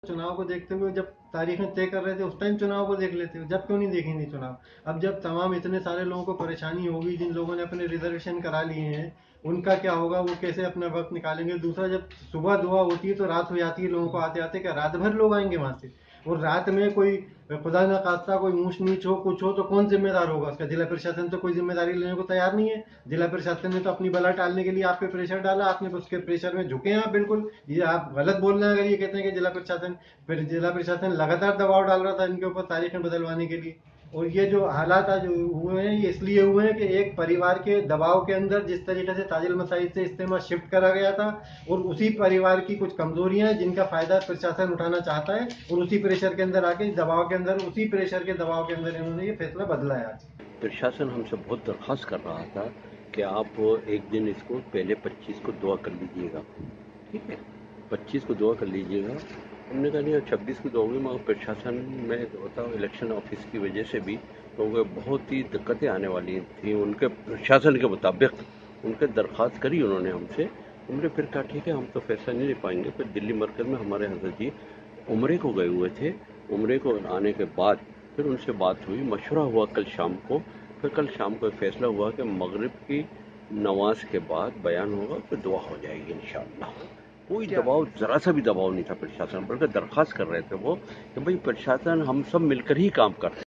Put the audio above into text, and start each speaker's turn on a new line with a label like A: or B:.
A: चुनाव को देखते हुए जब तारीखें तय कर रहे थे उस टाइम चुनाव को देख लेते, जब क्यों नहीं देखेंगे चुनाव? अब जब तमाम इतने सारे लोगों को परेशानी होगी, जिन लोगों ने अपने रिजर्वेशन करा लिए हैं, उनका क्या होगा, वो कैसे अपना वक्त निकालेंगे? दूसरा, जब सुबह दुआ होती है तो रात हो जाती है लोगों को आते आते, क्या रात भर लोग आएंगे वहां से? और रात में कोई खुदा न खास्ता कोई ऊंच नीच हो, कुछ हो, तो कौन जिम्मेदार होगा उसका? जिला प्रशासन तो कोई जिम्मेदारी लेने को तैयार नहीं है। जिला प्रशासन ने तो अपनी बला टालने के लिए आप पे प्रेशर डाला, आपने उसके प्रेशर में झुके हैं आप बिल्कुल। ये आप गलत बोल रहे हैं अगर ये कहते हैं कि जिला प्रशासन, फिर जिला प्रशासन लगातार दबाव डाल रहा था इनके ऊपर तारीखें बदलवाने के लिए। और ये जो हालात आज हुए हैं, ये इसलिए हुए हैं कि एक परिवार के दबाव के अंदर जिस तरीके से ताजिल मसाजिद से इस्तेमा शिफ्ट करा गया था, और उसी परिवार की कुछ कमजोरियां हैं जिनका फायदा प्रशासन उठाना चाहता है, और उसी प्रेशर के अंदर आके दबाव के अंदर, उसी प्रेशर के दबाव के अंदर इन्होंने ये फैसला बदला है आज।
B: प्रशासन हमसे बहुत दरख्वास्त कर रहा था कि आप एक दिन इसको पहले 25 को दुआ कर लीजिएगा, ठीक है, 25 को दुआ कर लीजिएगा। हमने कहा नहीं 26 को दुआ होगी, मगर प्रशासन में होता इलेक्शन ऑफिस की वजह से भी लोगों को बहुत ही दिक्कतें आने वाली थी। उनके प्रशासन के मुताबिक उनके दरख्वास्त करी उन्होंने हमसे। उन्होंने फिर कहा ठीक है हम तो फैसला नहीं ले पाएंगे। फिर दिल्ली मरकज़ में हमारे हज़रत जी उम्रे को गए हुए थे। उम्रे को आने के बाद फिर उनसे बात हुई, मशवरा हुआ कल शाम को। फिर कल शाम को फैसला हुआ कि मगरिब की नमाज के बाद बयान होगा, फिर दुआ हो जाएगी इंशाअल्लाह। कोई दबाव, जरा सा भी दबाव नहीं था प्रशासन, बल्कि दरख्वास्त कर रहे थे वो कि भाई प्रशासन हम सब मिलकर ही काम करते हैं।